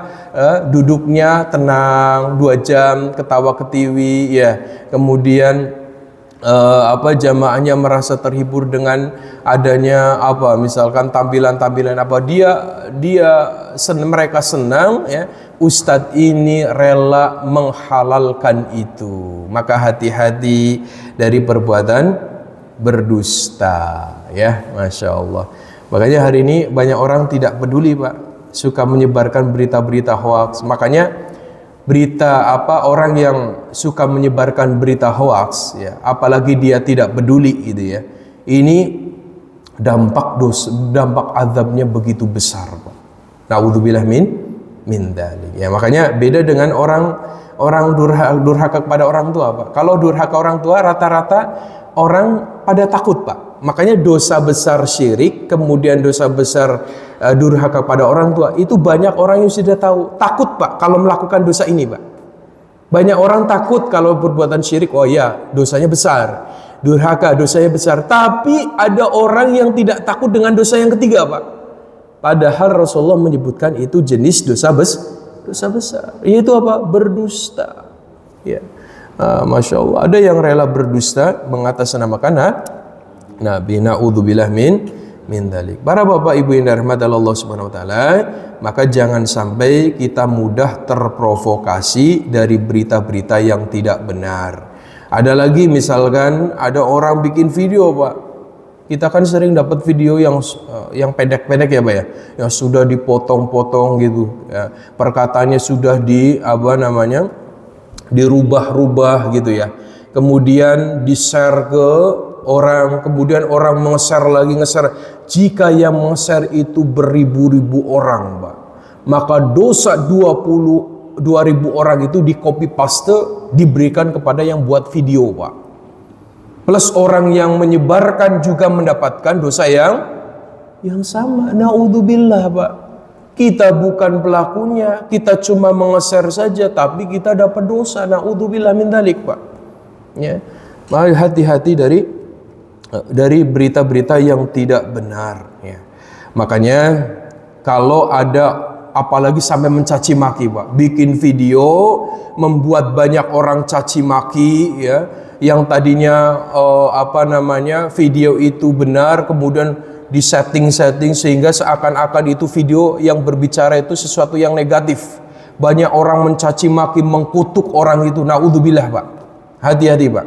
duduknya tenang 2 jam, ketawa ketiwi, ya. Kemudian jamaahnya merasa terhibur dengan adanya misalkan tampilan-tampilan mereka senang, ya. Ustadz ini rela menghalalkan itu. Maka hati-hati dari perbuatan berdusta, ya, Masya Allah. Makanya hari ini banyak orang tidak peduli Pak, suka menyebarkan berita-berita hoax. Makanya orang yang suka menyebarkan berita hoax, ya, apalagi dia tidak peduli gitu, ya, ini dampak azabnya begitu besar Pak. Naudzubillah min dzalik. Ya, makanya beda dengan orang durhaka kepada orang tua Pak. Kalau durhaka orang tua rata-rata orang pada takut Pak. Makanya dosa besar syirik, kemudian dosa besar durhaka pada orang tua, itu banyak orang yang sudah tahu. Takut Pak kalau melakukan dosa ini Pak. Banyak orang takut kalau perbuatan syirik, oh ya dosanya besar, durhaka dosanya besar. Tapi ada orang yang tidak takut dengan dosa yang ketiga Pak. Padahal Rasulullah menyebutkan itu jenis dosa besar, yaitu berdusta, ya. Masya Allah, ada yang rela berdusta mengatasnamakan Nabi. Naudzubillah min dzalik. Para bapak ibu yang dirahmati Allah Subhanahu wa taala, maka jangan sampai kita mudah terprovokasi dari berita-berita yang tidak benar. Ada lagi misalkan ada orang bikin video Pak. Kita kan sering dapat video yang pendek-pendek ya Pak, ya, yang sudah dipotong-potong gitu, ya. Perkataannya sudah dirubah-rubah gitu, ya. Kemudian di-share ke orang, kemudian orang nge-share lagi, nge-share. Jika yang nge-share itu beribu-ribu orang Pak, maka dosa 22.000 orang itu di copy paste diberikan kepada yang buat video Pak. Plus orang yang menyebarkan juga mendapatkan dosa yang sama. Naudzubillah Pak. Kita bukan pelakunya, kita cuma menge-share saja, tapi kita dapat dosa. Naudzubillah min dzalik Pak. Ya. Mari hati-hati dari berita-berita yang tidak benar, ya. Makanya kalau ada apalagi sampai mencaci maki Pak, bikin video membuat banyak orang caci maki, ya. Yang tadinya video itu benar, kemudian disetting-setting sehingga seakan-akan itu video yang berbicara itu sesuatu yang negatif. Banyak orang mencaci maki, mengkutuk orang itu. Naudzubillah Pak. Hati-hati Pak.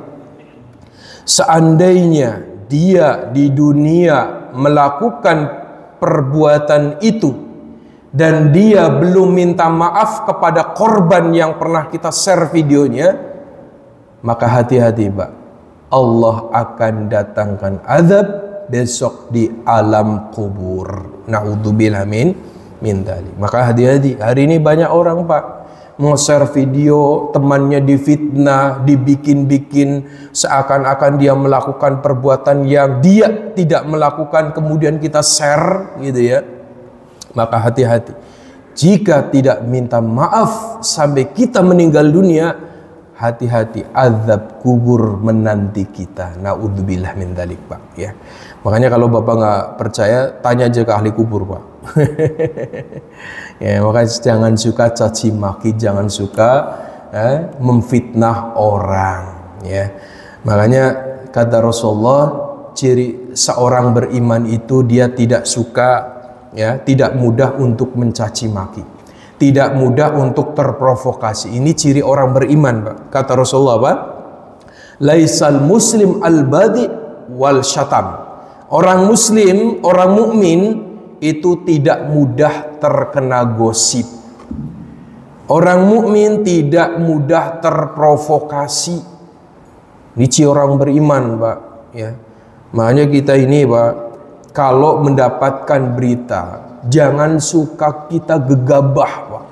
Seandainya dia di dunia melakukan perbuatan itu dan dia belum minta maaf kepada korban yang pernah kita share videonya, maka hati-hati Pak, Allah akan datangkan azab besok di alam kubur. Naudzubillah min dzalik. Maka hati-hati. Hari ini banyak orang Pak nge-share video temannya difitnah, dibikin-bikin seakan-akan dia melakukan perbuatan yang dia tidak melakukan, kemudian kita share gitu, ya. Maka hati-hati. Jika tidak minta maaf sampai kita meninggal dunia, hati-hati, azab kubur menanti kita. Naudzubillah min dzalik Pak, ya. Makanya kalau Bapak nggak percaya, tanya aja ke ahli kubur Pak. Ya, makanya jangan suka caci maki, jangan suka memfitnah orang, ya. Makanya kata Rasulullah, ciri seorang beriman itu dia tidak suka, ya, tidak mudah untuk mencaci maki, tidak mudah untuk terprovokasi. Ini ciri orang beriman, Pak. Kata Rasulullah, Pak, laisal muslim al-badi wal syatam. Orang muslim, orang mukmin itu tidak mudah terkena gosip. Orang mukmin tidak mudah terprovokasi. Ini ciri orang beriman, Pak, ya. Makanya kita ini, Pak, kalau mendapatkan berita, jangan suka kita gegabah, Pak.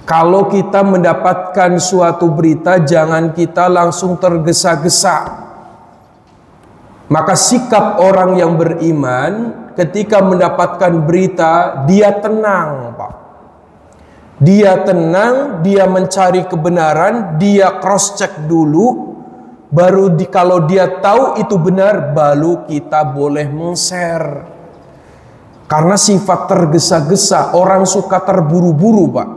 Kalau kita mendapatkan suatu berita, jangan kita langsung tergesa-gesa. Maka sikap orang yang beriman ketika mendapatkan berita, dia tenang, Pak. Dia tenang, dia mencari kebenaran, dia cross check dulu, baru kalau dia tahu itu benar, baru kita boleh men-share. Karena sifat tergesa-gesa, orang suka terburu-buru, Pak,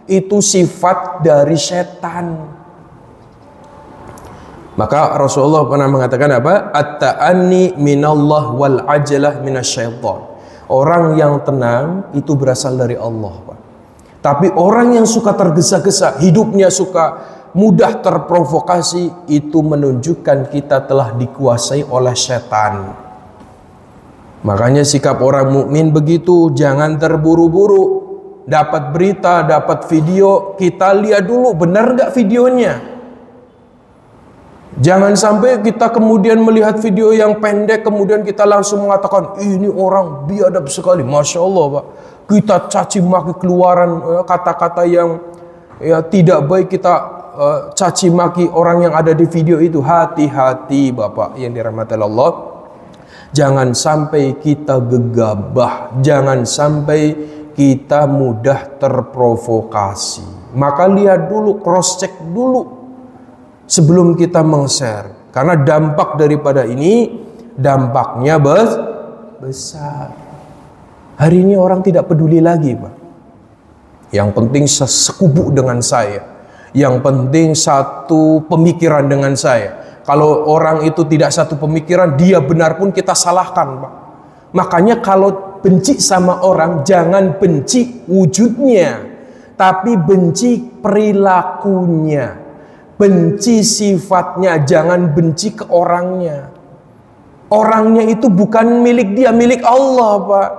itu sifat dari setan. Maka Rasulullah pernah mengatakan apa? At-ta'anni minallah wal ajalah minasyaitan. Orang yang tenang itu berasal dari Allah, Pak. Tapi orang yang suka tergesa-gesa, hidupnya suka mudah terprovokasi, itu menunjukkan kita telah dikuasai oleh setan. Makanya sikap orang mukmin begitu, jangan terburu-buru. Dapat berita, dapat video, kita lihat dulu benar nggak videonya. Jangan sampai kita kemudian melihat video yang pendek, kemudian kita langsung mengatakan, ini orang biadab sekali, Masya Allah, Pak. Kita caci maki, keluaran kata-kata yang ya tidak baik, kita caci maki orang yang ada di video itu. Hati-hati, Bapak yang dirahmati Allah. Jangan sampai kita gegabah, jangan sampai kita mudah terprovokasi. Maka lihat dulu, cross check dulu sebelum kita meng-share. Karena dampak daripada ini, dampaknya besar. Hari ini orang tidak peduli lagi, Pak. Yang penting sekubu dengan saya. Yang penting satu pemikiran dengan saya. Kalau orang itu tidak satu pemikiran, dia benar pun kita salahkan, Pak. Makanya kalau benci sama orang, jangan benci wujudnya, tapi benci perilakunya. Benci sifatnya, jangan benci ke orangnya. Orangnya itu bukan milik dia, milik Allah, Pak.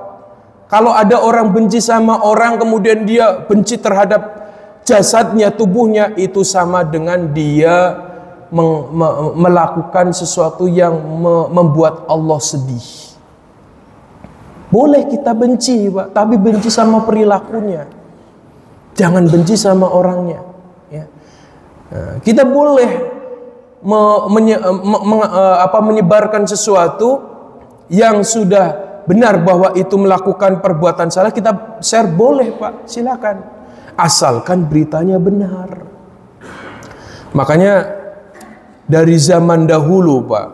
Kalau ada orang benci sama orang, kemudian dia benci terhadap jasadnya, tubuhnya, itu sama dengan dia melakukan sesuatu yang membuat Allah sedih. Boleh kita benci, Pak, tapi benci sama perilakunya. Jangan benci sama orangnya. Ya. Nah, kita boleh menyebarkan sesuatu yang sudah benar bahwa itu melakukan perbuatan salah, kita share, boleh, Pak, silakan. Asalkan beritanya benar. Makanya dari zaman dahulu, Pak,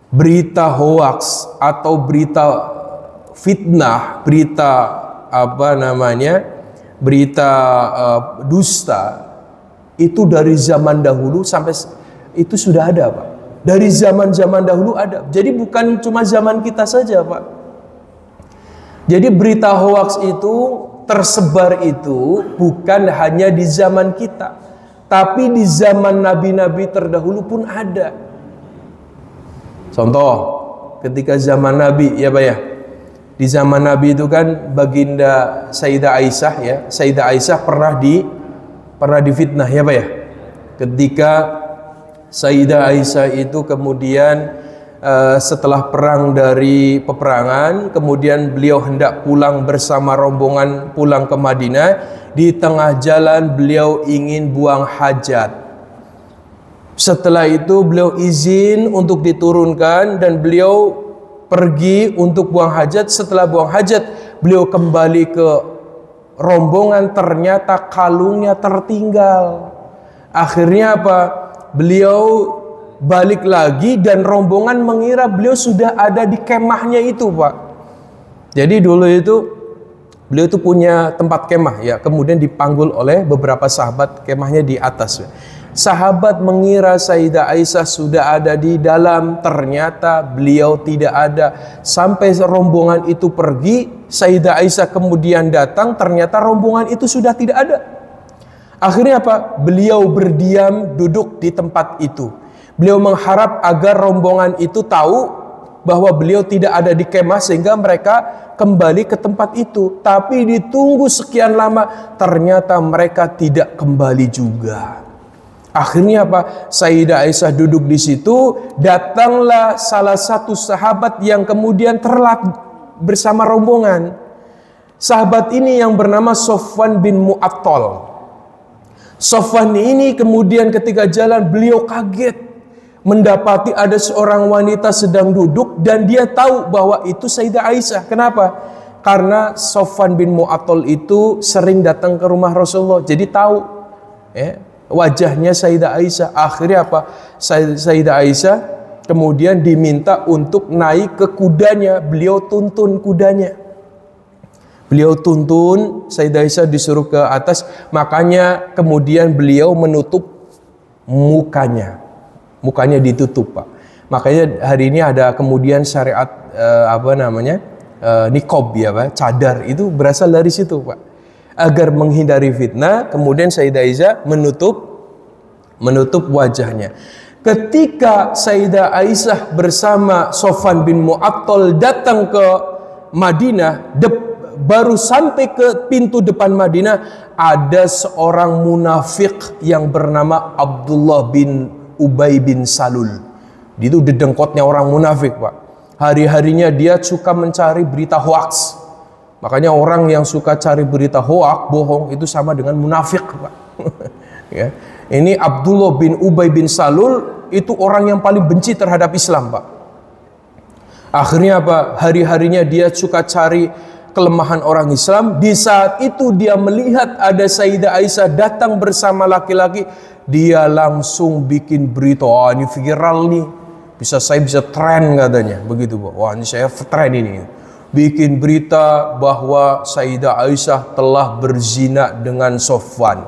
berita hoaks atau berita fitnah, berita berita dusta, itu dari zaman dahulu sampai itu sudah ada, Pak. Dari zaman-zaman dahulu ada. Jadi bukan cuma zaman kita saja, Pak. Jadi berita hoaks itu tersebar itu bukan hanya di zaman kita, tapi di zaman nabi-nabi terdahulu pun ada. Contoh, ketika zaman Nabi, ya Pak ya, di zaman Nabi itu kan baginda Sayyidah Aisyah, ya, Sayyidah Aisyah pernah difitnah, ya Pak ya. Ketika Sayyidah Aisyah itu kemudian setelah dari peperangan, kemudian beliau hendak pulang bersama rombongan pulang ke Madinah. Di tengah jalan beliau ingin buang hajat. Setelah itu beliau izin untuk diturunkan dan beliau pergi untuk buang hajat. Setelah buang hajat, beliau kembali ke rombongan, ternyata kalungnya tertinggal. Akhirnya apa? Beliau balik lagi dan rombongan mengira beliau sudah ada di kemahnya itu, Pak. Jadi dulu itu beliau itu punya tempat kemah, ya, kemudian dipanggul oleh beberapa sahabat, kemahnya di atas. Sahabat mengira Sayyidah Aisyah sudah ada di dalam, ternyata beliau tidak ada. Sampai rombongan itu pergi, Sayyidah Aisyah kemudian datang, ternyata rombongan itu sudah tidak ada. Akhirnya apa? Beliau berdiam duduk di tempat itu. Beliau mengharap agar rombongan itu tahu bahwa beliau tidak ada di kemah sehingga mereka kembali ke tempat itu. Tapi ditunggu sekian lama, ternyata mereka tidak kembali juga. Akhirnya apa? Sayyidah Aisyah duduk di situ, datanglah salah satu sahabat yang kemudian terlak bersama rombongan. Sahabat ini yang bernama Sofwan bin Mu'attal. Sofwan ini kemudian ketika jalan beliau kaget mendapati ada seorang wanita sedang duduk dan dia tahu bahwa itu Sayyidah Aisyah. Kenapa? Karena Sofwan bin Mu'attal itu sering datang ke rumah Rasulullah, jadi tahu wajahnya Sayyidah Aisyah. Akhirnya apa? Sayyidah Aisyah kemudian diminta untuk naik ke kudanya. Beliau tuntun kudanya. Beliau tuntun, Sayyidah Aisyah disuruh ke atas. Makanya kemudian beliau menutup mukanya. Mukanya ditutup, Pak. Makanya hari ini ada kemudian syariat niqab ya, Pak. Cadar itu berasal dari situ, Pak. Agar menghindari fitnah, kemudian Sayyidah Aisyah menutup wajahnya. Ketika Sayyidah Aisyah bersama Sofwan bin Mu'attal datang ke Madinah, baru sampai ke pintu depan Madinah, ada seorang munafik yang bernama Abdullah bin Ubay bin Salul. Itu dedengkotnya orang munafik, Pak. Hari-harinya dia suka mencari berita hoaks. Makanya orang yang suka cari berita hoak, bohong, itu sama dengan munafik, Pak. Ya. Ini Abdullah bin Ubay bin Salul itu orang yang paling benci terhadap Islam, Pak. Akhirnya apa? Hari-harinya dia suka cari kelemahan orang Islam. Di saat itu dia melihat ada Sayyidah Aisyah datang bersama laki-laki, dia langsung bikin berita, wah ini viral nih, saya bisa tren katanya, begitu, Pak. Wah ini saya tren ini. Bikin berita bahwa Sayyidah Aisyah telah berzina dengan Sofwan.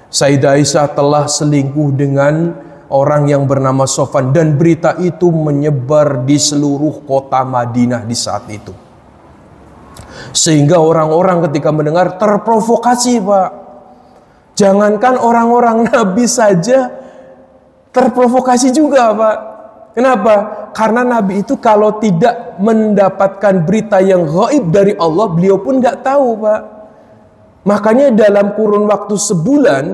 Sayyidah Aisyah telah selingkuh dengan orang yang bernama Sofwan. Dan berita itu menyebar di seluruh kota Madinah di saat itu. Sehingga orang-orang ketika mendengar terprovokasi, Pak. Jangankan orang-orang Nabi saja terprovokasi juga, Pak. Kenapa? Karena Nabi itu kalau tidak mendapatkan berita yang gaib dari Allah, beliau pun nggak tahu, Pak. Makanya dalam kurun waktu sebulan,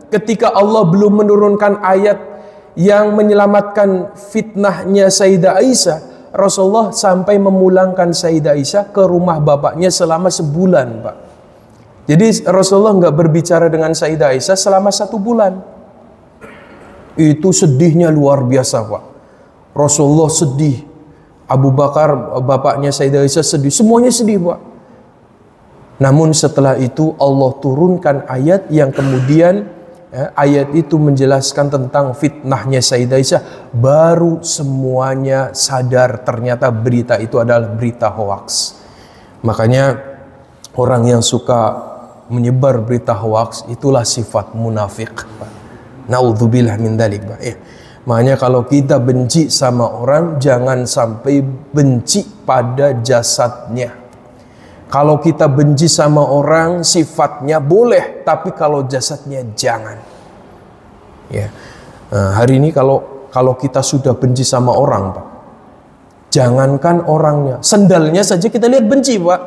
ketika Allah belum menurunkan ayat yang menyelamatkan fitnahnya Sayyidah Aisyah, Rasulullah sampai memulangkan Sayyidah Aisyah ke rumah bapaknya selama sebulan, Pak. Jadi Rasulullah nggak berbicara dengan Sayyidah Aisyah selama 1 bulan. Itu sedihnya luar biasa, Pak. Rasulullah sedih, Abu Bakar bapaknya Sayyidah Aisyah sedih, semuanya sedih, Pak. Namun setelah itu Allah turunkan ayat yang kemudian ayat itu menjelaskan tentang fitnahnya Sayyidah Aisyah. Baru semuanya sadar ternyata berita itu adalah berita hoaks. Makanya orang yang suka menyebar berita hoaks itulah sifat munafik, Pak. Naudzubillah min dzalik, Pak. Makanya kalau kita benci sama orang, jangan sampai benci pada jasadnya. Kalau kita benci sama orang, sifatnya boleh, tapi kalau jasadnya jangan. Ya, hari ini kalau kita sudah benci sama orang, Pak, jangankan orangnya, sendalnya saja kita lihat benci, Pak.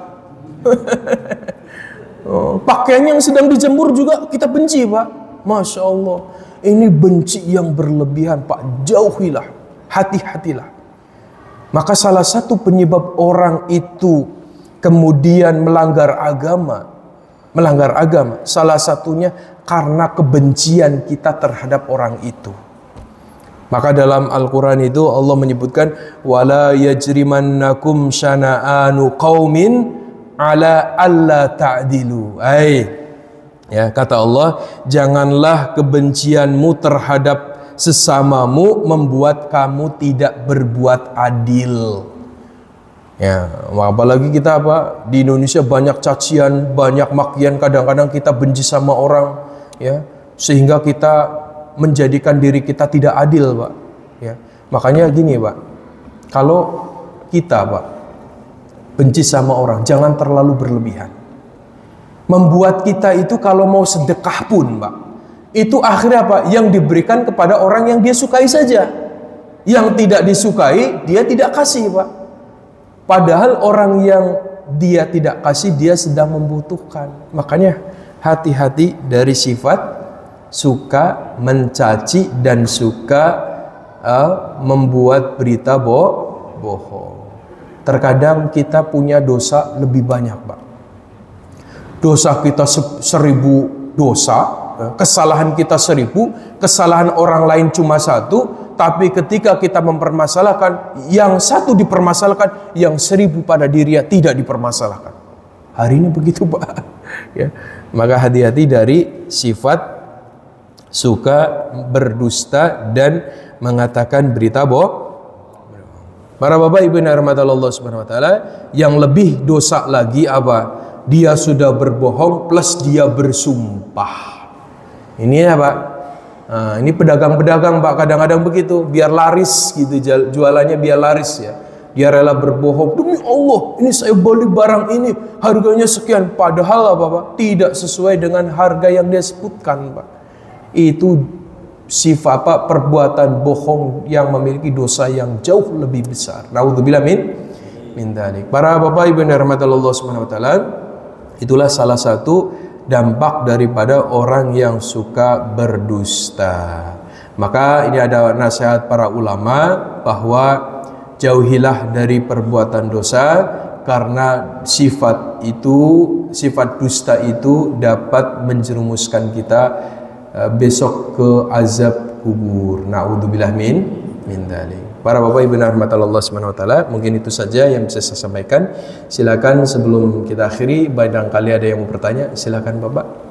Pakaian yang sedang dijemur juga kita benci, Pak. Masya Allah. Ini benci yang berlebihan, Pak. Jauhilah, hati-hatilah. Maka salah satu penyebab orang itu kemudian melanggar agama, salah satunya karena kebencian kita terhadap orang itu. Maka dalam Al-Quran itu Allah menyebutkan, wala yajrimannakum syana'anu qaumin ala alla ta'dilu. Ya, kata Allah, janganlah kebencianmu terhadap sesamamu membuat kamu tidak berbuat adil. Ya, apalagi kita di Indonesia banyak cacian, banyak makian, kadang-kadang kita benci sama orang, ya, sehingga kita menjadikan diri kita tidak adil, Pak. Ya. Makanya gini, Pak. Kalau kita, Pak, benci sama orang, jangan terlalu berlebihan. Membuat kita itu kalau mau sedekah pun, Pak, itu akhirnya apa? Yang diberikan kepada orang yang dia sukai saja. Yang tidak disukai, dia tidak kasih, Pak. Padahal orang yang dia tidak kasih, dia sedang membutuhkan. Makanya hati-hati dari sifat suka mencaci dan suka membuat berita bohong. Terkadang kita punya dosa lebih banyak, Pak. Dosa kita 1000 dosa, kesalahan kita 1000, kesalahan orang lain cuma 1, tapi ketika kita mempermasalahkan, yang 1 dipermasalahkan, yang 1000 pada dirinya tidak dipermasalahkan. Hari ini begitu, Pak. Ya. Maka hati-hati dari sifat suka berdusta dan mengatakan berita bohong. Para bapak ibu yang dirahmati Allah Subhanahu wa taala, yang lebih dosa lagi apa? Dia sudah berbohong plus dia bersumpah. Ini ya, Pak. Nah, ini pedagang-pedagang, Pak, kadang-kadang begitu, biar laris gitu, jualannya biar laris ya. Dia rela berbohong, demi Allah, ini saya beli barang ini, harganya sekian, padahal apa, Pak? Tidak sesuai dengan harga yang dia sebutkan, Pak. Itu sifat, Pak, perbuatan bohong yang memiliki dosa yang jauh lebih besar. Naudzubillah min dzalik. Para bapak ibu yang dirahmati Allah Subhanahu wa taala, itulah salah satu dampak daripada orang yang suka berdusta. Maka ini ada nasihat para ulama bahwa jauhilah dari perbuatan dosa, karena sifat dusta itu dapat menjerumuskan kita besok ke azab kubur. Naudzubillah min dzalik. Para bapak ibu yang dirahmati Allah Subhanahu wa taala, mungkin itu saja yang bisa saya sampaikan. Silakan sebelum kita akhiri, barangkali ada yang mau bertanya, silakan Bapak.